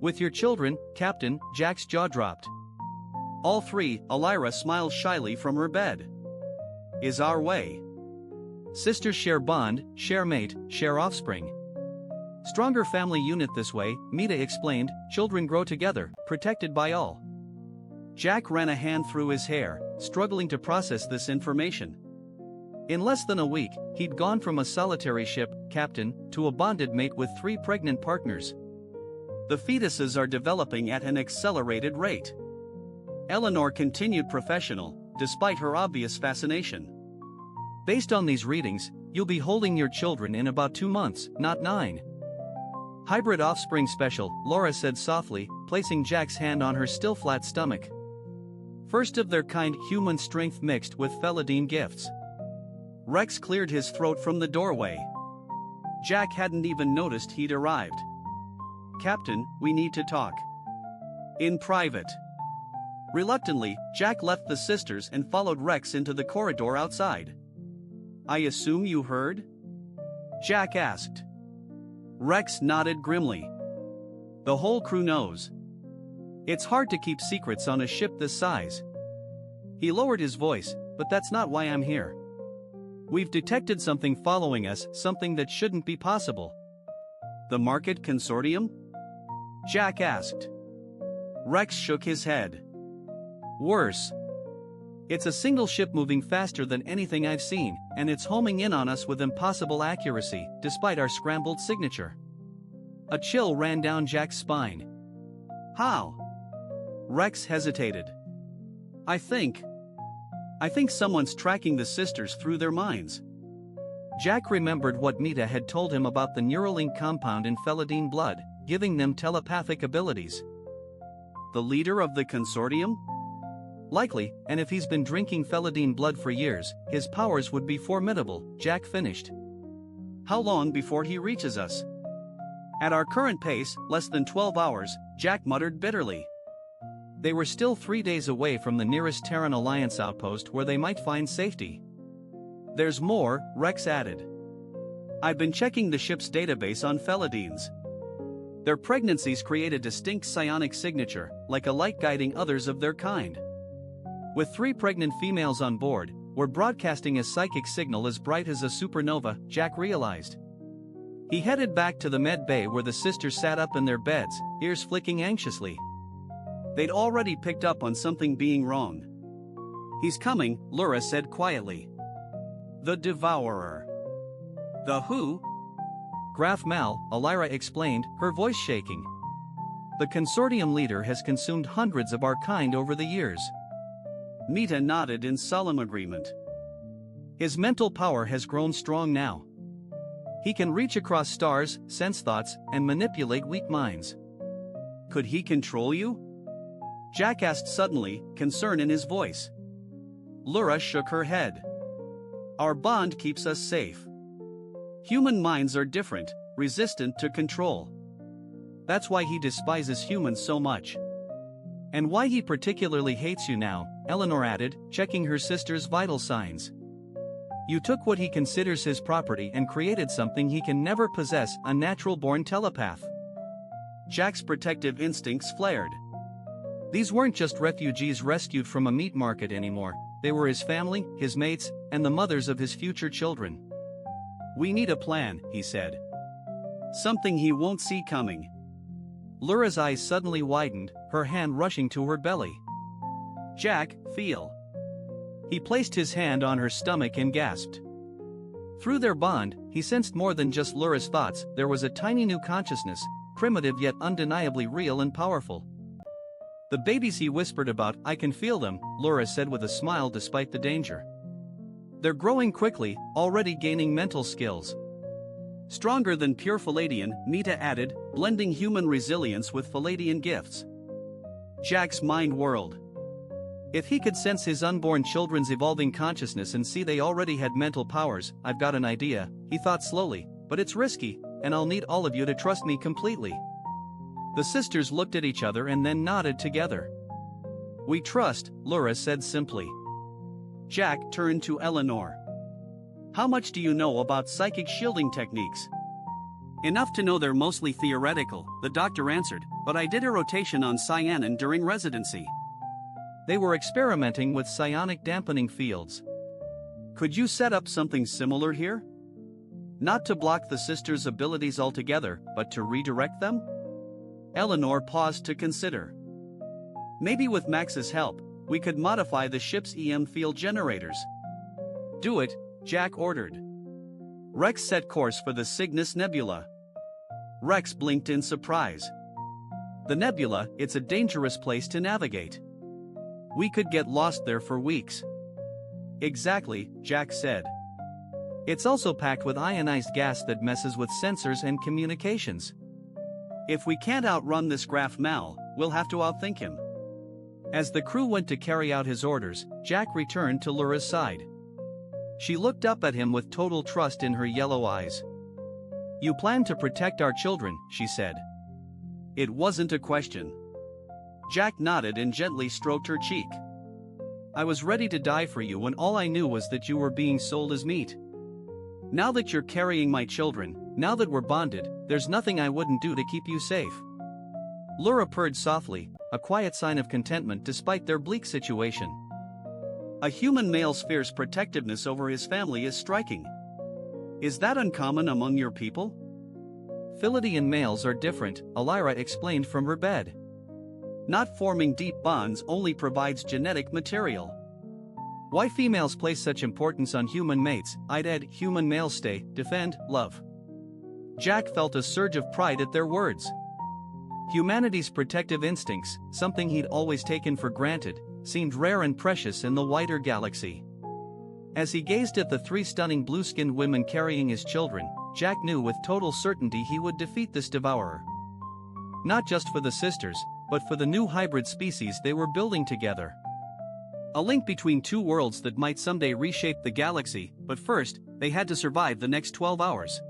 "With your children, Captain," Jack's jaw dropped. "All 3, Elira smiled shyly from her bed. "Is our way. Sisters share bond, share mate, share offspring. Stronger family unit this way," Mita explained, "children grow together, protected by all." Jack ran a hand through his hair, struggling to process this information. In less than a week, he'd gone from a solitary ship, captain, to a bonded mate with 3 pregnant partners. The fetuses are developing at an accelerated rate. Eleanor continued professional, despite her obvious fascination. "Based on these readings, you'll be holding your children in about 2 months, not 9. "Hybrid offspring special," Laura said softly, placing Jack's hand on her still flat stomach. "First of their kind, human strength mixed with Feladine gifts." Rex cleared his throat from the doorway. Jack hadn't even noticed he'd arrived. "Captain, we need to talk. In private." Reluctantly, Jack left the sisters and followed Rex into the corridor outside. "I assume you heard?" Jack asked. Rex nodded grimly. "The whole crew knows. It's hard to keep secrets on a ship this size." He lowered his voice, "But that's not why I'm here. We've detected something following us, something that shouldn't be possible." "The Market Consortium?" Jack asked. Rex shook his head. "Worse. It's a single ship moving faster than anything I've seen, and it's homing in on us with impossible accuracy, despite our scrambled signature." A chill ran down Jack's spine. "How?" Rex hesitated. I think someone's tracking the sisters through their minds." Jack remembered what Mita had told him about the Neuralink compound in Feladine blood, giving them telepathic abilities. "The leader of the consortium?" "Likely, and if he's been drinking Feladine blood for years, his powers would be formidable," Jack finished. "How long before he reaches us?" At our current pace, less than 12 hours, Jack muttered bitterly. They were still 3 days away from the nearest Terran Alliance outpost where they might find safety. There's more, Rex added. I've been checking the ship's database on felines. Their pregnancies create a distinct psionic signature, like a light guiding others of their kind. With 3 pregnant females on board, we're broadcasting a psychic signal as bright as a supernova, Jack realized. He headed back to the med bay where the sisters sat up in their beds, ears flicking anxiously. They'd already picked up on something being wrong. He's coming, Lura said quietly. The Devourer. The who? Graf Mal, Alira explained, her voice shaking. The consortium leader has consumed hundreds of our kind over the years. Mita nodded in solemn agreement. His mental power has grown strong now. He can reach across stars, sense thoughts, and manipulate weak minds. Could he control you? Jack asked suddenly, concern in his voice. Lura shook her head. Our bond keeps us safe. Human minds are different, resistant to control. That's why he despises humans so much. And why he particularly hates you now, Eleanor added, checking her sister's vital signs. You took what he considers his property and created something he can never possess, a natural-born telepath. Jack's protective instincts flared. These weren't just refugees rescued from a meat market anymore, they were his family, his mates, and the mothers of his future children. We need a plan, he said. Something he won't see coming. Lura's eyes suddenly widened, her hand rushing to her belly. Jack, feel. He placed his hand on her stomach and gasped. Through their bond, he sensed more than just Lura's thoughts, there was a tiny new consciousness, primitive yet undeniably real and powerful. The babies he whispered about, I can feel them, Lura said with a smile despite the danger. They're growing quickly, already gaining mental skills. Stronger than pure Palladian, Mita added, blending human resilience with Palladian gifts. Jack's mind whirled. If he could sense his unborn children's evolving consciousness and see they already had mental powers, I've got an idea, he thought slowly, but it's risky, and I'll need all of you to trust me completely. The sisters looked at each other and then nodded together. We trust, Lura said simply. Jack turned to Eleanor. How much do you know about psychic shielding techniques? Enough to know they're mostly theoretical, the doctor answered, but I did a rotation on Cyanin during residency. They were experimenting with psionic dampening fields. Could you set up something similar here? Not to block the sisters' abilities altogether, but to redirect them? Eleanor paused to consider. Maybe with Max's help, we could modify the ship's EM field generators. Do it, Jack ordered. Rex set course for the Cygnus Nebula. Rex blinked in surprise. The nebula, it's a dangerous place to navigate. We could get lost there for weeks. Exactly, Jack said. It's also packed with ionized gas that messes with sensors and communications. If we can't outrun this Graf Mal, we'll have to outthink him. As the crew went to carry out his orders, Jack returned to Lura's side. She looked up at him with total trust in her yellow eyes. You plan to protect our children, she said. It wasn't a question. Jack nodded and gently stroked her cheek. I was ready to die for you when all I knew was that you were being sold as meat. Now that you're carrying my children, now that we're bonded, there's nothing I wouldn't do to keep you safe. Lura purred softly, a quiet sign of contentment despite their bleak situation. A human male's fierce protectiveness over his family is striking. Is that uncommon among your people? Philidian males are different, Alira explained from her bed. Not forming deep bonds only provides genetic material. Why females place such importance on human mates, I'd add human males stay, defend, love. Jack felt a surge of pride at their words. Humanity's protective instincts, something he'd always taken for granted, seemed rare and precious in the wider galaxy. As he gazed at the 3 stunning blue-skinned women carrying his children, Jack knew with total certainty he would defeat this devourer. Not just for the sisters, but for the new hybrid species they were building together. A link between 2 worlds that might someday reshape the galaxy, but first, they had to survive the next 12 hours.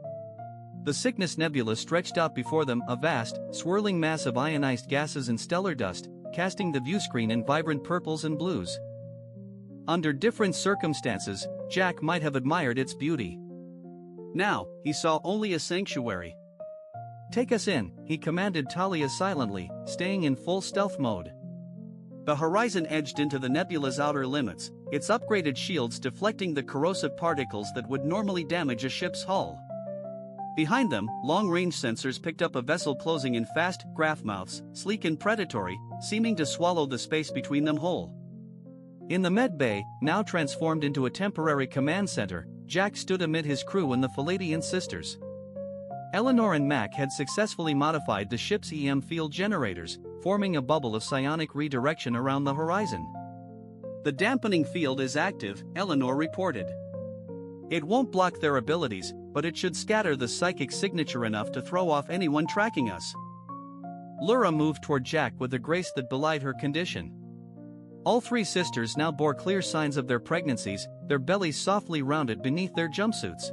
The Cygnus Nebula stretched out before them, a vast, swirling mass of ionized gases and stellar dust, casting the viewscreen in vibrant purples and blues. Under different circumstances, Jack might have admired its beauty. Now, he saw only a sanctuary. "Take us in," he commanded Talia silently, staying in full stealth mode. The horizon edged into the nebula's outer limits, its upgraded shields deflecting the corrosive particles that would normally damage a ship's hull. Behind them, long-range sensors picked up a vessel closing in fast, graph mouths, sleek and predatory, seeming to swallow the space between them whole. In the med bay, now transformed into a temporary command center, Jack stood amid his crew and the Palladian sisters. Eleanor and Mac had successfully modified the ship's EM field generators, forming a bubble of psionic redirection around the horizon. "The dampening field is active," Eleanor reported. "It won't block their abilities, but it should scatter the psychic signature enough to throw off anyone tracking us." Laura moved toward Jack with a grace that belied her condition. All three sisters now bore clear signs of their pregnancies, their bellies softly rounded beneath their jumpsuits.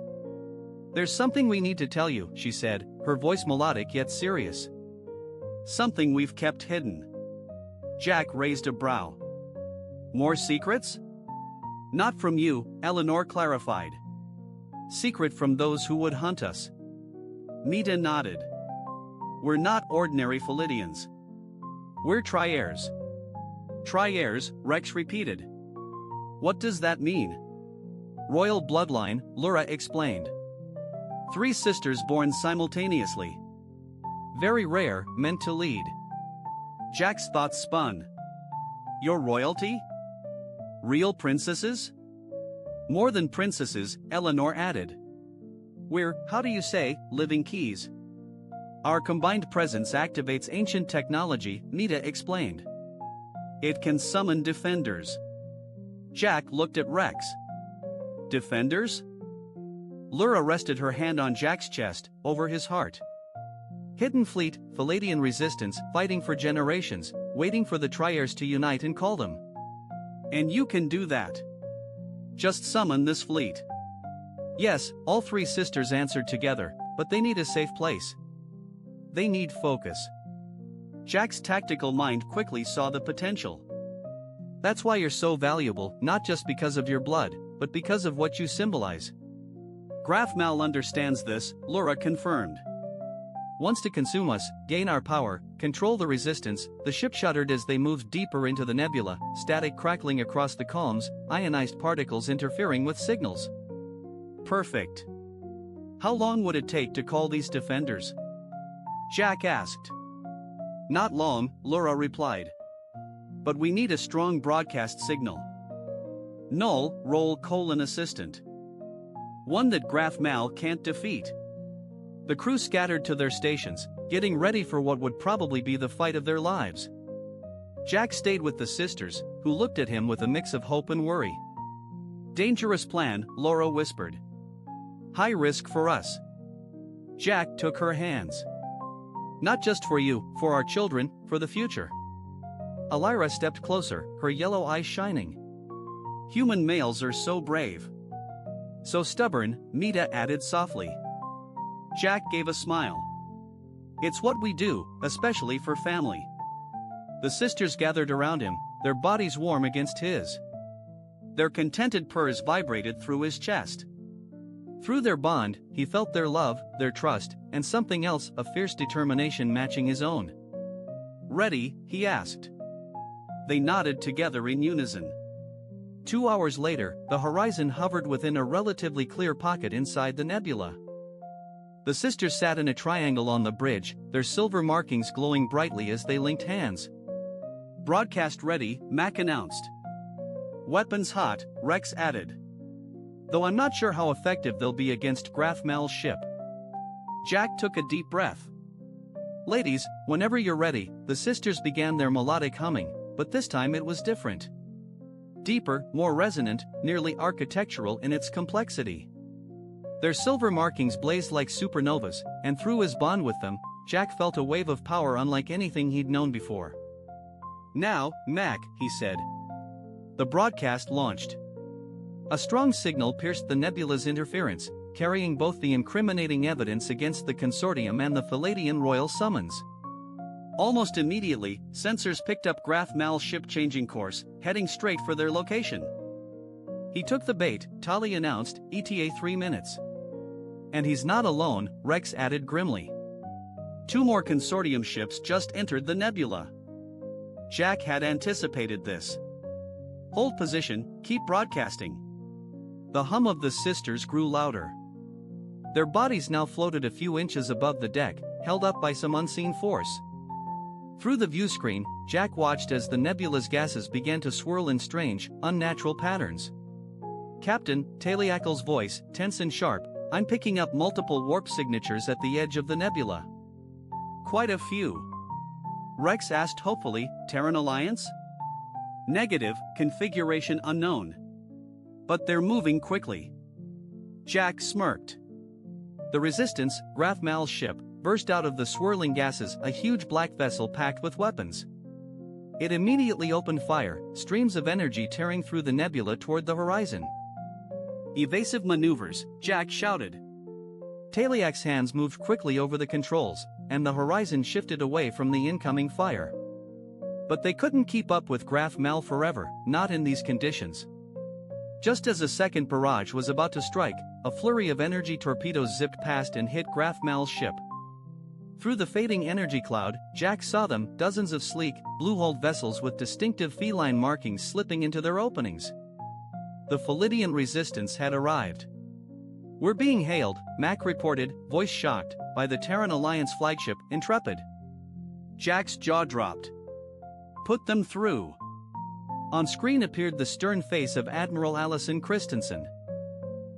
"There's something we need to tell you," she said, her voice melodic yet serious. "Something we've kept hidden." Jack raised a brow. "More secrets?" "Not from you," Eleanor clarified. "Secret from those who would hunt us." Mita nodded. "We're not ordinary Philidians. We're Triers." "Triers," Rex repeated. "What does that mean?" "Royal bloodline," Laura explained. "Three sisters born simultaneously. Very rare, meant to lead." Jack's thoughts spun. "Your royalty? Real princesses?" "More than princesses," Eleanor added. "We're, how do you say, living keys. Our combined presence activates ancient technology," Mita explained. "It can summon defenders." Jack looked at Rex. "Defenders?" Laura rested her hand on Jack's chest, over his heart. "Hidden fleet, Palladian resistance, fighting for generations, waiting for the Triers to unite and call them." "And you can do that? Just summon this fleet?" "Yes," all three sisters answered together, "but they need a safe place. They need focus." Jack's tactical mind quickly saw the potential. "That's why you're so valuable, not just because of your blood, but because of what you symbolize." "Graf Mal understands this," Laura confirmed. "Wants to consume us, gain our power, control the resistance." The ship shuddered as they moved deeper into the nebula, static crackling across the columns, ionized particles interfering with signals. "Perfect. How long would it take to call these defenders?" Jack asked. "Not long," Laura replied. "But we need a strong broadcast signal. Null, role: assistant. One that Graf Mal can't defeat." The crew scattered to their stations, getting ready for what would probably be the fight of their lives. Jack stayed with the sisters, who looked at him with a mix of hope and worry. "Dangerous plan," Laura whispered. "High risk for us." Jack took her hands. "Not just for you, for our children, for the future." Elira stepped closer, her yellow eyes shining. "Human males are so brave. So stubborn," Mita added softly. Jack gave a smile. "It's what we do, especially for family." The sisters gathered around him, their bodies warm against his. Their contented purrs vibrated through his chest. Through their bond, he felt their love, their trust, and something else, a fierce determination matching his own. "Ready?" he asked. They nodded together in unison. 2 hours later, the horizon hovered within a relatively clear pocket inside the nebula. The sisters sat in a triangle on the bridge, their silver markings glowing brightly as they linked hands. "Broadcast ready," Mac announced. "Weapons hot," Rex added. "Though I'm not sure how effective they'll be against Graf Mal's ship." Jack took a deep breath. "Ladies, whenever you're ready," the sisters began their melodic humming, but this time it was different. Deeper, more resonant, nearly architectural in its complexity. Their silver markings blazed like supernovas, and through his bond with them, Jack felt a wave of power unlike anything he'd known before. "Now, Mac," he said. The broadcast launched. A strong signal pierced the nebula's interference, carrying both the incriminating evidence against the consortium and the Palladian royal summons. Almost immediately, sensors picked up Graf Mal's ship changing course, heading straight for their location. "He took the bait," Tali announced, ETA 3 minutes. "And he's not alone," Rex added grimly. "Two more consortium ships just entered the nebula." Jack had anticipated this. "Hold position, keep broadcasting." The hum of the sisters grew louder. Their bodies now floated a few inches above the deck, held up by some unseen force. Through the viewscreen, Jack watched as the nebula's gases began to swirl in strange, unnatural patterns. "Captain," Taliakal's voice, tense and sharp, "I'm picking up multiple warp signatures at the edge of the nebula." "Quite a few." Rex asked hopefully, "Terran Alliance?" "Negative, configuration unknown. But they're moving quickly." Jack smirked. The Resistance, Graf Mal's ship, burst out of the swirling gases, a huge black vessel packed with weapons. It immediately opened fire, streams of energy tearing through the nebula toward the horizon. "Evasive maneuvers," Jack shouted. Taliak's hands moved quickly over the controls, and the horizon shifted away from the incoming fire. But they couldn't keep up with Graf Mal forever, not in these conditions. Just as a second barrage was about to strike, a flurry of energy torpedoes zipped past and hit Graf Mal's ship. Through the fading energy cloud, Jack saw them, dozens of sleek, blue-hulled vessels with distinctive feline markings slipping into their openings. The Palladian Resistance had arrived. "We're being hailed," Mac reported, voice shocked, "by the Terran Alliance flagship, Intrepid." Jack's jaw dropped. "Put them through." On screen appeared the stern face of Admiral Allison Christensen.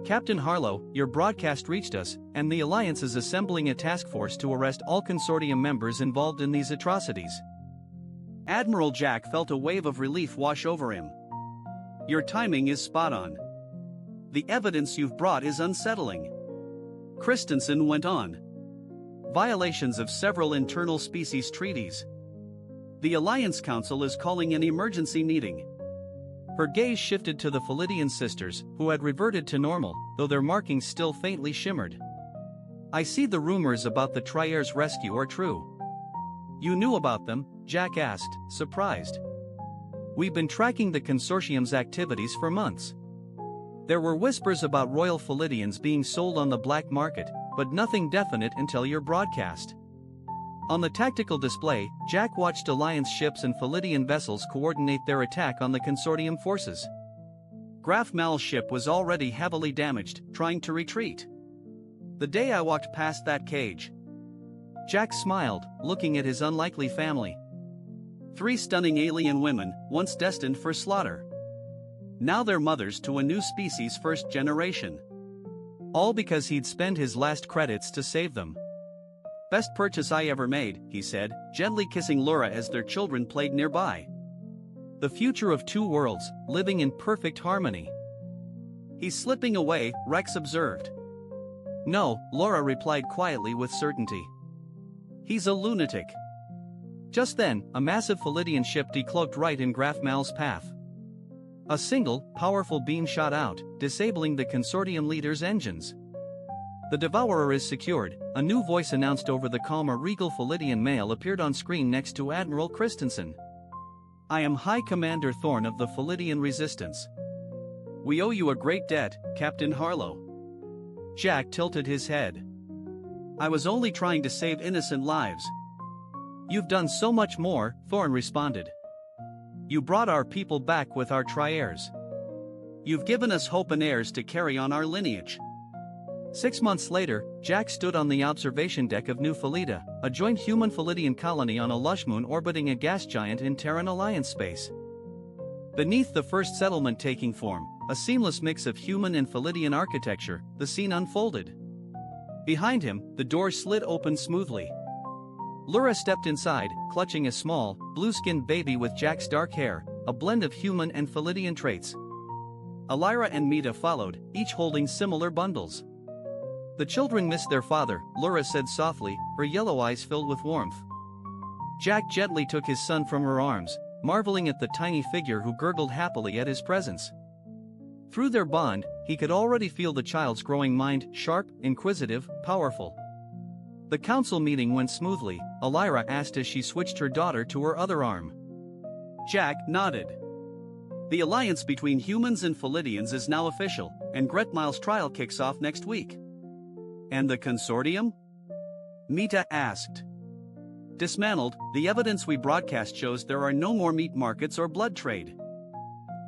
"Captain Harlow, your broadcast reached us, and the Alliance is assembling a task force to arrest all consortium members involved in these atrocities." Admiral Jack felt a wave of relief wash over him. "Your timing is spot on. The evidence you've brought is unsettling." Christensen went on. "Violations of several internal species treaties. The Alliance Council is calling an emergency meeting." Her gaze shifted to the Palladian sisters, who had reverted to normal, though their markings still faintly shimmered. "I see the rumors about the Triair's rescue are true." "You knew about them?" Jack asked, surprised. "We've been tracking the consortium's activities for months. There were whispers about royal Palladians being sold on the black market, but nothing definite until your broadcast." On the tactical display, Jack watched Alliance ships and Palladian vessels coordinate their attack on the consortium forces. Graf Mal's ship was already heavily damaged, trying to retreat. "The day I walked past that cage." Jack smiled, looking at his unlikely family. 3 stunning alien women, once destined for slaughter. Now they're mothers to a new species first generation. All because he'd spent his last credits to save them. "Best purchase I ever made," he said, gently kissing Laura as their children played nearby. "The future of 2 worlds, living in perfect harmony." "He's slipping away," Rex observed. "No," Laura replied quietly with certainty. "He's a lunatic." Just then, a massive Palladian ship decloaked right in Graf Mal's path. A single, powerful beam shot out, disabling the consortium leader's engines. "The Devourer is secured," a new voice announced over the calm. A regal Palladian male appeared on screen next to Admiral Christensen. "I am High Commander Thorn of the Palladian Resistance. We owe you a great debt, Captain Harlow." Jack tilted his head. "I was only trying to save innocent lives." "You've done so much more," Thorn responded. "You brought our people back with our Triairs. You've given us hope and heirs to carry on our lineage." 6 months later, Jack stood on the observation deck of New Phalida, a joint human-Palladian colony on a lush moon orbiting a gas giant in Terran Alliance space. Beneath the first settlement taking form, a seamless mix of human and Phaladian architecture, the scene unfolded. Behind him, the door slid open smoothly. Laura stepped inside, clutching a small, blue-skinned baby with Jack's dark hair, a blend of human and Palladian traits. Alira and Mita followed, each holding similar bundles. "The children miss their father," Laura said softly, her yellow eyes filled with warmth. Jack gently took his son from her arms, marveling at the tiny figure who gurgled happily at his presence. Through their bond, he could already feel the child's growing mind, sharp, inquisitive, powerful. The council meeting went smoothly. Elira asked as she switched her daughter to her other arm. Jack nodded. The alliance between humans and Felidians is now official, and Gretmil's trial kicks off next week. And the consortium? Mita asked. Dismantled, the evidence we broadcast shows there are no more meat markets or blood trade.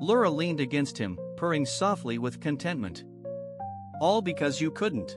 Lura leaned against him, purring softly with contentment. All because you couldn't.